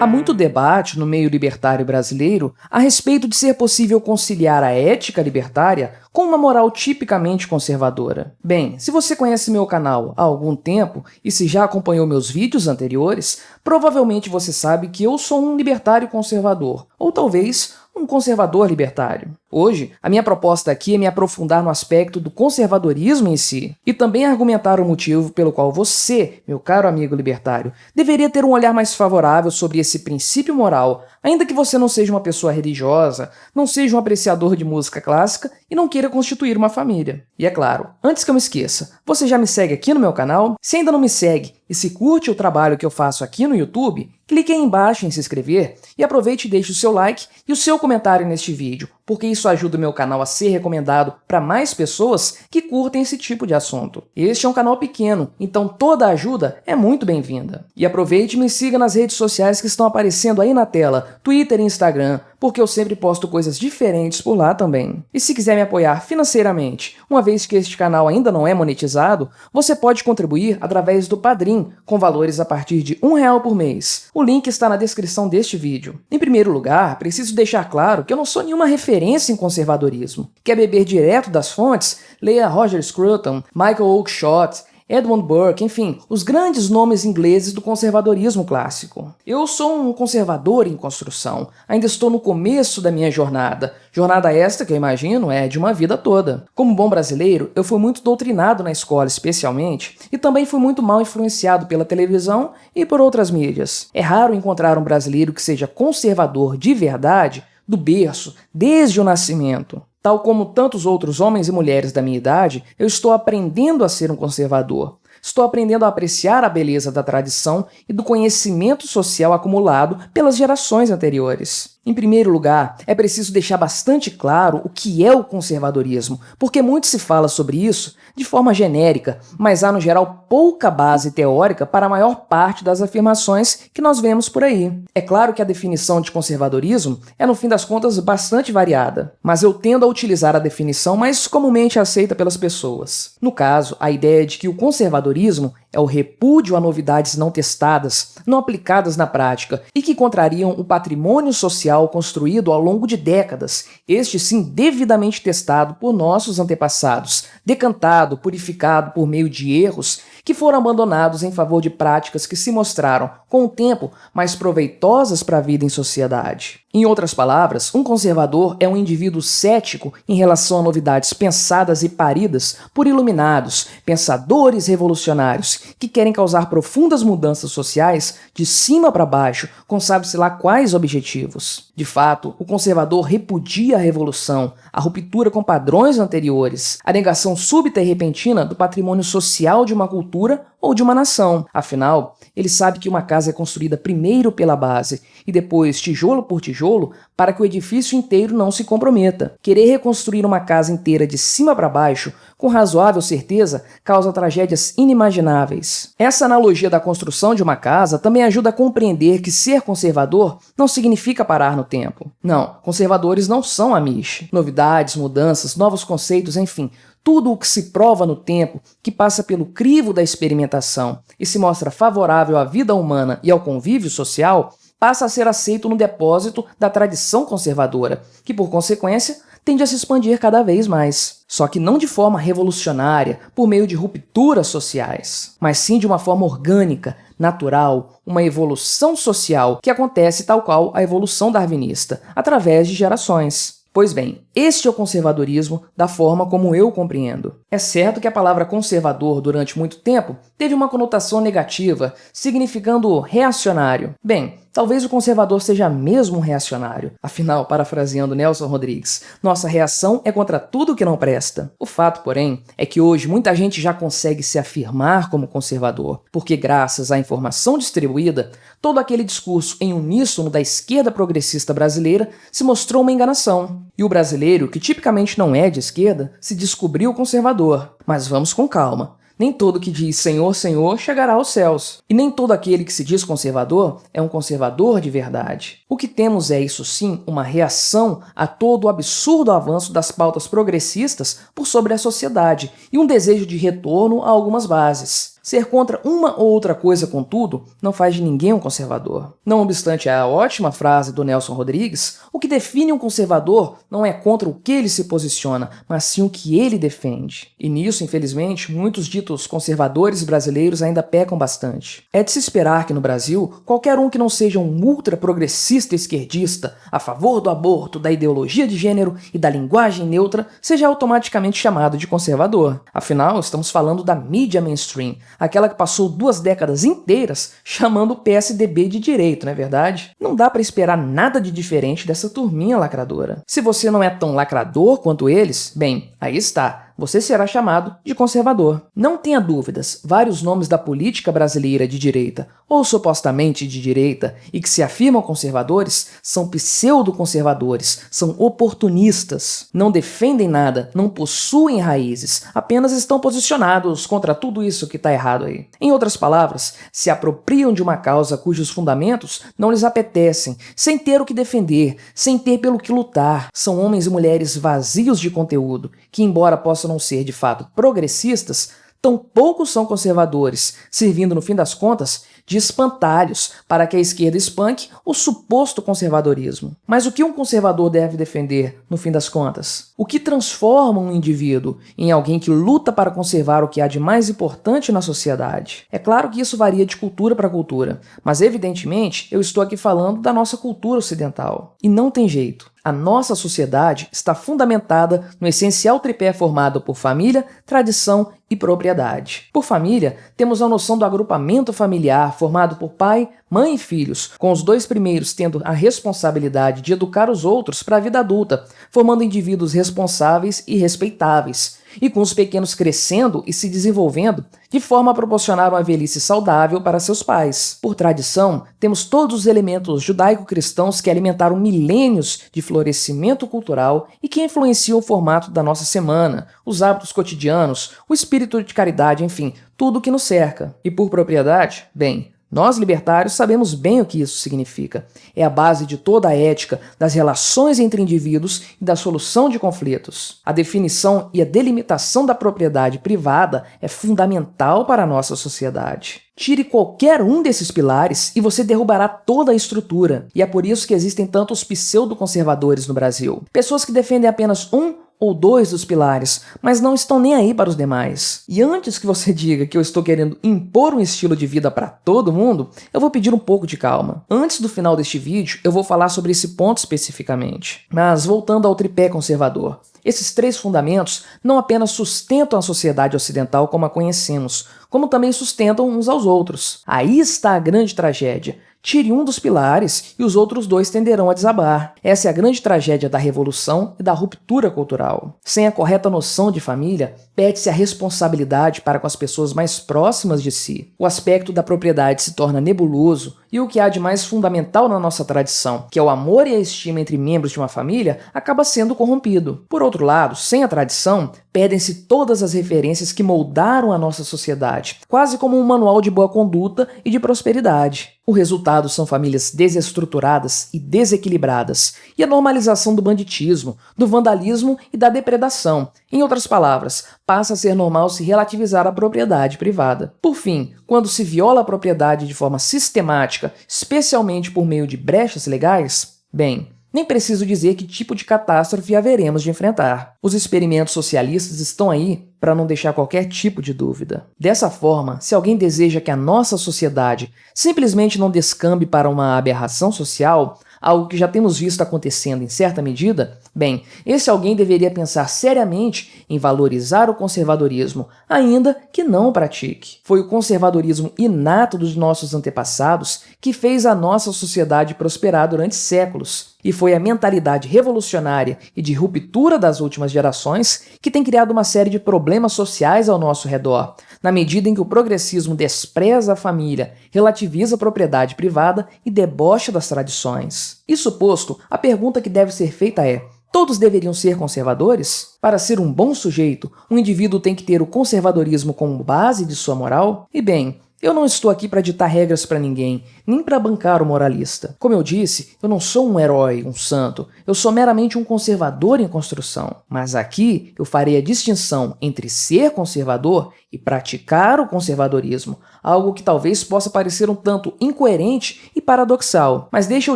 Há muito debate no meio libertário brasileiro a respeito de ser possível conciliar a ética libertária com uma moral tipicamente conservadora. Bem, se você conhece meu canal há algum tempo e se já acompanhou meus vídeos anteriores, provavelmente você sabe que eu sou um libertário conservador, ou talvez um conservador libertário. Hoje, a minha proposta aqui é me aprofundar no aspecto do conservadorismo em si e também argumentar o motivo pelo qual você, meu caro amigo libertário, deveria ter um olhar mais favorável sobre esse princípio moral, ainda que você não seja uma pessoa religiosa, não seja um apreciador de música clássica e não queira constituir uma família. E é claro, antes que eu me esqueça, você já me segue aqui no meu canal? Se ainda não me segue e se curte o trabalho que eu faço aqui no YouTube, clique aí embaixo em se inscrever e aproveite e deixe o seu like e o seu comentário neste vídeo, porque isso ajuda o meu canal a ser recomendado para mais pessoas que curtem esse tipo de assunto. Este é um canal pequeno, então toda ajuda é muito bem-vinda. E aproveite e me siga nas redes sociais que estão aparecendo aí na tela, Twitter e Instagram, porque eu sempre posto coisas diferentes por lá também. E se quiser me apoiar financeiramente, uma vez que este canal ainda não é monetizado, você pode contribuir através do Padrim, com valores a partir de R$1 por mês. O link está na descrição deste vídeo. Em primeiro lugar, preciso deixar claro que eu não sou nenhuma referência em conservadorismo. Quer beber direto das fontes? Leia Roger Scruton, Michael Oakeshott, Edmund Burke, enfim, os grandes nomes ingleses do conservadorismo clássico. Eu sou um conservador em construção, ainda estou no começo da minha jornada. Jornada esta que eu imagino é de uma vida toda. Como bom brasileiro, eu fui muito doutrinado na escola especialmente, e também fui muito mal influenciado pela televisão e por outras mídias. É raro encontrar um brasileiro que seja conservador de verdade, do berço, desde o nascimento. Tal como tantos outros homens e mulheres da minha idade, eu estou aprendendo a ser um conservador. Estou aprendendo a apreciar a beleza da tradição e do conhecimento social acumulado pelas gerações anteriores. Em primeiro lugar, é preciso deixar bastante claro o que é o conservadorismo, porque muito se fala sobre isso de forma genérica, mas há no geral pouca base teórica para a maior parte das afirmações que nós vemos por aí. É claro que a definição de conservadorismo é, no fim das contas, bastante variada, mas eu tendo a utilizar a definição mais comumente aceita pelas pessoas. No caso, a ideia de que o conservadorismo é o repúdio a novidades não testadas, não aplicadas na prática e que contrariam o patrimônio social construído ao longo de décadas, este sim devidamente testado por nossos antepassados, decantado, purificado por meio de erros que foram abandonados em favor de práticas que se mostraram, com o tempo, mais proveitosas para a vida em sociedade. Em outras palavras, um conservador é um indivíduo cético em relação a novidades pensadas e paridas por iluminados, pensadores revolucionários que querem causar profundas mudanças sociais de cima para baixo, com sabe-se lá quais objetivos. De fato, o conservador repudia a revolução, a ruptura com padrões anteriores, a negação súbita e repentina do patrimônio social de uma cultura ou de uma nação. Afinal, ele sabe que uma casa é construída primeiro pela base e depois tijolo por tijolo para que o edifício inteiro não se comprometa. Querer reconstruir uma casa inteira de cima para baixo, com razoável certeza, causa tragédias inimagináveis. Essa analogia da construção de uma casa também ajuda a compreender que ser conservador não significa parar no tempo. Não, conservadores não são amish. Novidades, mudanças, novos conceitos, enfim, tudo o que se prova no tempo, que passa pelo crivo da experimentação e se mostra favorável à vida humana e ao convívio social, passa a ser aceito no depósito da tradição conservadora, que, por consequência, tende a se expandir cada vez mais. Só que não de forma revolucionária, por meio de rupturas sociais, mas sim de uma forma orgânica, natural, uma evolução social que acontece tal qual a evolução darwinista, através de gerações. Pois bem, este é o conservadorismo da forma como eu o compreendo. É certo que a palavra conservador, durante muito tempo, teve uma conotação negativa, significando reacionário. Bem, talvez o conservador seja mesmo um reacionário. Afinal, parafraseando Nelson Rodrigues, nossa reação é contra tudo que não presta. O fato, porém, é que hoje muita gente já consegue se afirmar como conservador, porque graças à informação distribuída, todo aquele discurso em uníssono da esquerda progressista brasileira se mostrou uma enganação. E o brasileiro, que tipicamente não é de esquerda, se descobriu conservador. Mas vamos com calma. Nem todo que diz Senhor, Senhor chegará aos céus. E nem todo aquele que se diz conservador é um conservador de verdade. O que temos é, isso sim, uma reação a todo o absurdo avanço das pautas progressistas por sobre a sociedade e um desejo de retorno a algumas bases. Ser contra uma ou outra coisa, contudo, não faz de ninguém um conservador. Não obstante a ótima frase do Nelson Rodrigues, o que define um conservador não é contra o que ele se posiciona, mas sim o que ele defende. E nisso, infelizmente, muitos ditos conservadores brasileiros ainda pecam bastante. É de se esperar que no Brasil, qualquer um que não seja um ultra-progressista esquerdista, a favor do aborto, da ideologia de gênero e da linguagem neutra, seja automaticamente chamado de conservador. Afinal, estamos falando da mídia mainstream, aquela que passou 2 décadas inteiras chamando o PSDB de direito, não é verdade? Não dá para esperar nada de diferente dessa turminha lacradora. Se você não é tão lacrador quanto eles, bem, aí está. Você será chamado de conservador. Não tenha dúvidas, vários nomes da política brasileira de direita, ou supostamente de direita, e que se afirmam conservadores, são pseudo-conservadores, são oportunistas, não defendem nada, não possuem raízes, apenas estão posicionados contra tudo isso que está errado aí. Em outras palavras, se apropriam de uma causa cujos fundamentos não lhes apetecem, sem ter o que defender, sem ter pelo que lutar. São homens e mulheres vazios de conteúdo, que embora possam não ser de fato progressistas, tampouco são conservadores, servindo no fim das contas de espantalhos para que a esquerda espanque o suposto conservadorismo. Mas o que um conservador deve defender, no fim das contas? O que transforma um indivíduo em alguém que luta para conservar o que há de mais importante na sociedade? É claro que isso varia de cultura para cultura, mas evidentemente eu estou aqui falando da nossa cultura ocidental. E não tem jeito. A nossa sociedade está fundamentada no essencial tripé formado por família, tradição e propriedade. Por família, temos a noção do agrupamento familiar formado por pai, mãe e filhos, com os 2 primeiros tendo a responsabilidade de educar os outros para a vida adulta, formando indivíduos responsáveis e respeitáveis, e com os pequenos crescendo e se desenvolvendo de forma a proporcionar uma velhice saudável para seus pais. Por tradição, temos todos os elementos judaico-cristãos que alimentaram milênios de florescimento cultural e que influenciam o formato da nossa semana, os hábitos cotidianos, o espírito de caridade, enfim, tudo o que nos cerca. E por propriedade, bem, nós, libertários, sabemos bem o que isso significa. É a base de toda a ética, das relações entre indivíduos e da solução de conflitos. A definição e a delimitação da propriedade privada é fundamental para a nossa sociedade. Tire qualquer um desses pilares e você derrubará toda a estrutura. E é por isso que existem tantos pseudo-conservadores no Brasil. Pessoas que defendem apenas um ou 2 dos pilares, mas não estão nem aí para os demais. E antes que você diga que eu estou querendo impor um estilo de vida para todo mundo, eu vou pedir um pouco de calma. Antes do final deste vídeo, eu vou falar sobre esse ponto especificamente. Mas voltando ao tripé conservador. Esses 3 fundamentos não apenas sustentam a sociedade ocidental como a conhecemos, como também sustentam uns aos outros. Aí está a grande tragédia. Tire um dos pilares e os outros 2 tenderão a desabar. Essa é a grande tragédia da revolução e da ruptura cultural. Sem a correta noção de família, perde-se a responsabilidade para com as pessoas mais próximas de si. O aspecto da propriedade se torna nebuloso e o que há de mais fundamental na nossa tradição, que é o amor e a estima entre membros de uma família, acaba sendo corrompido. Por outro lado, sem a tradição, perdem-se todas as referências que moldaram a nossa sociedade, quase como um manual de boa conduta e de prosperidade. O resultado são famílias desestruturadas e desequilibradas, e a normalização do banditismo, do vandalismo e da depredação. Em outras palavras, passa a ser normal se relativizar a propriedade privada. Por fim, quando se viola a propriedade de forma sistemática, especialmente por meio de brechas legais, bem, nem preciso dizer que tipo de catástrofe haveremos de enfrentar. Os experimentos socialistas estão aí para não deixar qualquer tipo de dúvida. Dessa forma, se alguém deseja que a nossa sociedade simplesmente não descambe para uma aberração social, algo que já temos visto acontecendo em certa medida, bem, esse alguém deveria pensar seriamente em valorizar o conservadorismo, ainda que não o pratique. Foi o conservadorismo inato dos nossos antepassados que fez a nossa sociedade prosperar durante séculos. E foi a mentalidade revolucionária e de ruptura das últimas gerações que tem criado uma série de problemas sociais ao nosso redor, na medida em que o progressismo despreza a família, relativiza a propriedade privada e debocha das tradições. Isso posto, a pergunta que deve ser feita é: todos deveriam ser conservadores? Para ser um bom sujeito, um indivíduo tem que ter o conservadorismo como base de sua moral? E bem, Eu não estou aqui para ditar regras para ninguém, nem para bancar o moralista. Como eu disse, eu não sou um herói, um santo. Eu sou meramente um conservador em construção. Mas aqui eu farei a distinção entre ser conservador e praticar o conservadorismo, algo que talvez possa parecer um tanto incoerente e paradoxal. Mas deixa eu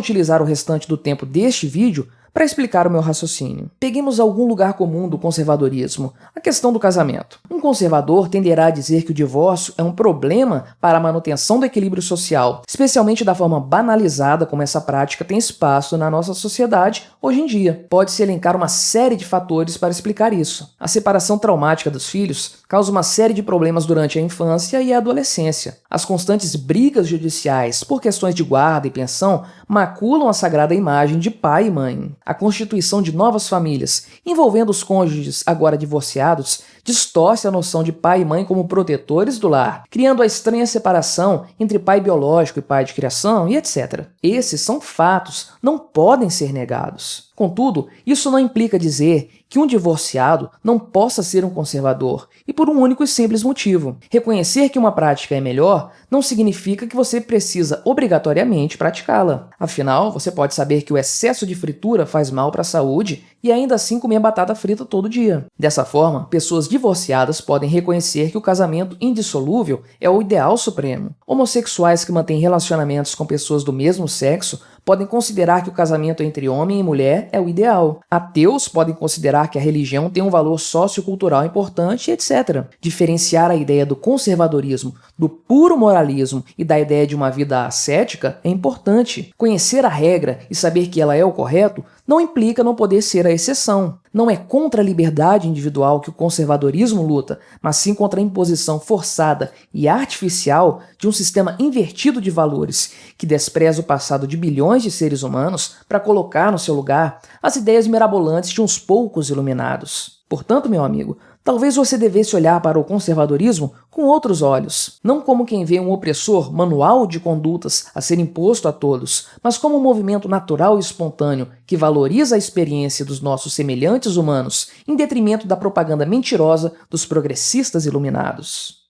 utilizar o restante do tempo deste vídeo para explicar o meu raciocínio. Peguemos algum lugar comum do conservadorismo, a questão do casamento. Um conservador tenderá a dizer que o divórcio é um problema para a manutenção do equilíbrio social, especialmente da forma banalizada como essa prática tem espaço na nossa sociedade hoje em dia. Pode-se elencar uma série de fatores para explicar isso. A separação traumática dos filhos causa uma série de problemas durante a infância e a adolescência. As constantes brigas judiciais por questões de guarda e pensão maculam a sagrada imagem de pai e mãe. A constituição de novas famílias, envolvendo os cônjuges agora divorciados, distorce a noção de pai e mãe como protetores do lar, criando a estranha separação entre pai biológico e pai de criação e etc. Esses são fatos, não podem ser negados. Contudo, isso não implica dizer que um divorciado não possa ser um conservador, e por um único e simples motivo. Reconhecer que uma prática é melhor não significa que você precisa obrigatoriamente praticá-la. Afinal, você pode saber que o excesso de fritura faz mal para a saúde e ainda assim comer batata frita todo dia. Dessa forma, pessoas divorciadas podem reconhecer que o casamento indissolúvel é o ideal supremo. Homossexuais que mantêm relacionamentos com pessoas do mesmo sexo podem considerar que o casamento entre homem e mulher é o ideal. Ateus podem considerar que a religião tem um valor sociocultural importante, etc. Diferenciar a ideia do conservadorismo do puro moralismo e da ideia de uma vida ascética é importante. Conhecer a regra e saber que ela é o correto não implica não poder ser a exceção. Não é contra a liberdade individual que o conservadorismo luta, mas sim contra a imposição forçada e artificial de um sistema invertido de valores, que despreza o passado de bilhões de seres humanos para colocar no seu lugar as ideias mirabolantes de uns poucos iluminados. Portanto, meu amigo, talvez você devesse olhar para o conservadorismo com outros olhos, não como quem vê um opressor manual de condutas a ser imposto a todos, mas como um movimento natural e espontâneo que valoriza a experiência dos nossos semelhantes humanos em detrimento da propaganda mentirosa dos progressistas iluminados.